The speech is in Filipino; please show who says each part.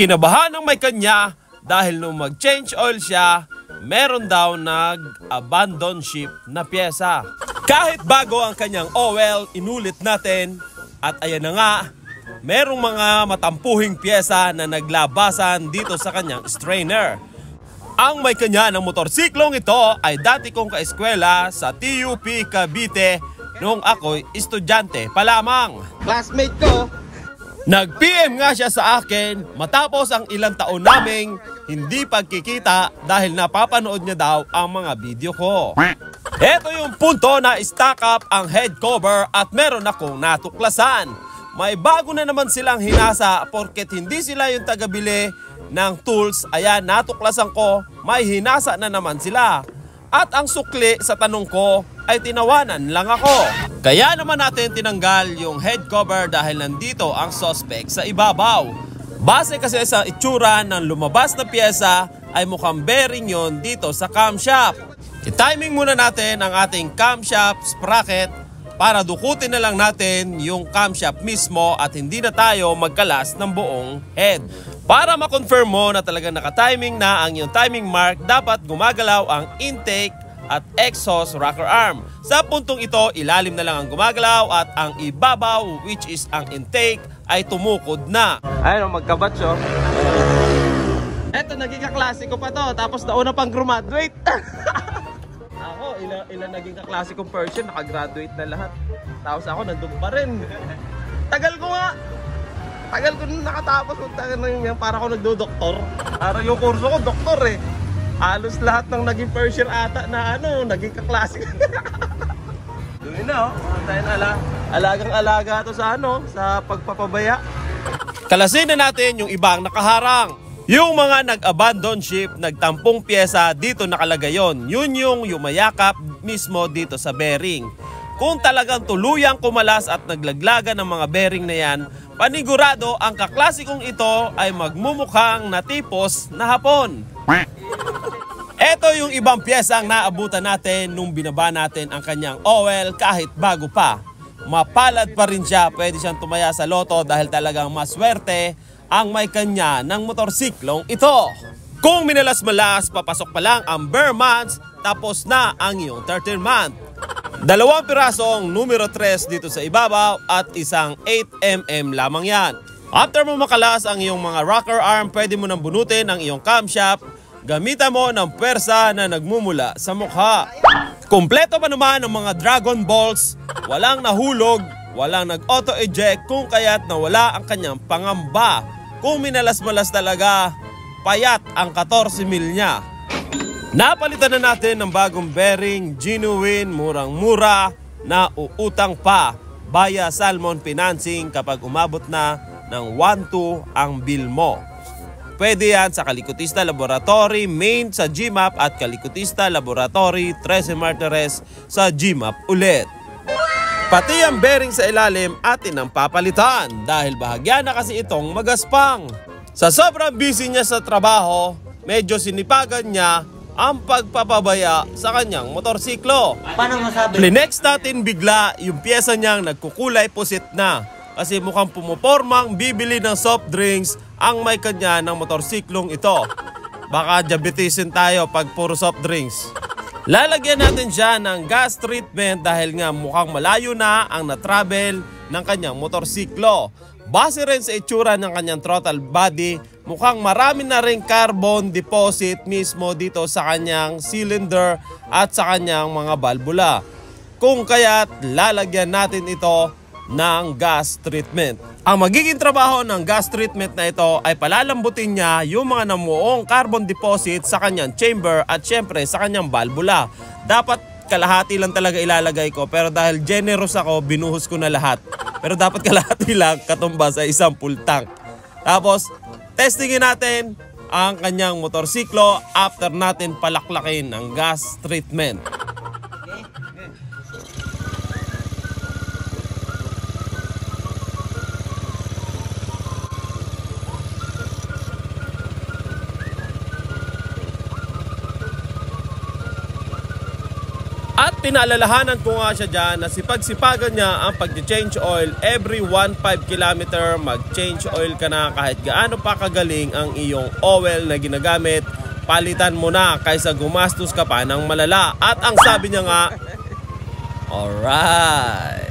Speaker 1: Kinabahan ng may kanya dahil nung mag-change oil siya, meron daw nag-abandon ship na pyesa. Kahit bago ang kanyang oil, inulit natin at ayan na nga, merong mga matampuhing pyesa na naglabasan dito sa kanyang strainer. Ang may kanya ng motorsiklong ito ay dati kong kaeskwela sa TUP Cavite nung ako'y estudyante pa lamang.
Speaker 2: Classmate ko.
Speaker 1: Nag-PM nga siya sa akin matapos ang ilang taon naming hindi pagkikita dahil napapanood niya daw ang mga video ko. Ito yung punto na stock up ang head cover at meron akong natuklasan. May bago na naman silang hinasa porket hindi sila yung tagabili ng tools. Ayan, natuklasan ko, may hinasa na naman sila. At ang sukli sa tanong ko ay tinawanan lang ako. Kaya naman natin tinanggal yung head cover dahil nandito ang suspect sa ibabaw. Base kasi sa itsura ng lumabas na pyesa ay mukhang bearing yon dito sa camshaft. I-timing muna natin ang ating camshaft sprocket para dukutin na lang natin yung camshaft mismo at hindi na tayo magkalas ng buong head. Para ma-confirm mo na talagang naka-timing na ang iyong timing mark, dapat gumagalaw ang intake at exhaust rocker arm. Sa puntong ito, ilalim na lang ang gumagalaw at ang ibabaw, which is ang intake, ay tumukod na.
Speaker 2: Ayun, magkabatch oh. Eto, naging kaklase ko pa to, tapos nauna pang graduate. Ako, ilan naging kaklase kong person, nakagraduate na lahat. Tapos ako, nandun pa rin. Tagal ko nga. Tagal ko nung nakatapos kung para ako nagdo-doktor. Para yung kurso ko, doktor eh. Halos lahat ng naging first year ata na naging kaklase. Doon na tayo na alagang-alaga to sa sa pagpapabaya.
Speaker 1: Kalasin na natin yung ibang nakaharang. Yung mga nag-abandon ship, nagtampong pyesa, dito nakalagay yon. Yun yung yumayakap mismo dito sa bearing. Kung talagang tuluyang kumalas at naglaglagan ng mga bearing na yan, panigurado ang kaklasikong ito ay magmumukhang natipos na hapon. Ito yung ibang pyesa ang naabutan natin nung binaba natin ang kanyang oil kahit bago pa. Mapalad pa rin siya, pwede siyang tumaya sa loto dahil talagang maswerte ang may kanya ng motorsiklong ito. Kung minalas-malas, papasok pa lang ang bare months, tapos na ang iyong 13 month. 2 pirasong numero 3 dito sa ibabaw at isang 8mm lamang yan. After mo makalas ang iyong mga rocker arm, pwede mo nang bunutin ang iyong camshaft. Gamitan mo ng pwersa na nagmumula sa mukha. Kompleto pa naman ang mga Dragon Balls. Walang nahulog, walang nag-auto eject kung kaya't nawala ang kanyang pangamba. Kung minalas-malas talaga, payat ang 14 mil niya. Napalitan na natin ng bagong bearing, genuine, murang-mura, na uutang pa via Salmon Financing kapag umabot na ng 1-2 ang bill mo. Pwede yan sa Kalikutista Laboratory, Main sa GMAP at Kalikutista Laboratory, 13 Martires sa GMAP ulit. Pati ang bearing sa ilalim atin ang papalitan dahil bahagya na kasi itong magaspang. Sa sobrang busy niya sa trabaho, medyo sinipagan niya ang pagpapabaya sa kanyang motorsiklo.
Speaker 2: Paano masabi?
Speaker 1: Next natin bigla yung pyesa niyang nagkukulay pusit na kasi mukhang pumupormang bibili ng soft drinks ang may kanya ng motorsiklong ito. Baka diabetisin tayo pag puro soft drinks. Lalagyan natin siya ng gas treatment dahil nga mukhang malayo na ang na-travel ng kanyang motorsiklo. Base rin sa itsura ng kanyang throttle body, mukhang marami na rin carbon deposit mismo dito sa kanyang cylinder at sa kanyang mga valvula. Kung kaya't lalagyan natin ito ng gas treatment. Ang magiging trabaho ng gas treatment na ito ay palalambutin niya yung mga namuong carbon deposit sa kanyang chamber at syempre sa kanyang valvula. Dapat kalahati lang talaga ilalagay ko pero dahil generous ako, binuhos ko na lahat. Pero dapat kalahati lang katumba sa isang full tank. Tapos, testingin natin ang kanyang motorsiklo after natin palaklakin ang gas treatment. At At pinaalalahanan ko nga siya dyan na sipag-sipagan niya ang pag-change oil every 1.5 kilometer. Mag-change oil ka na kahit gaano pa kagaling ang iyong oil na ginagamit. Palitan mo na kaysa gumastos ka pa ng malala. At ang sabi niya nga, alright.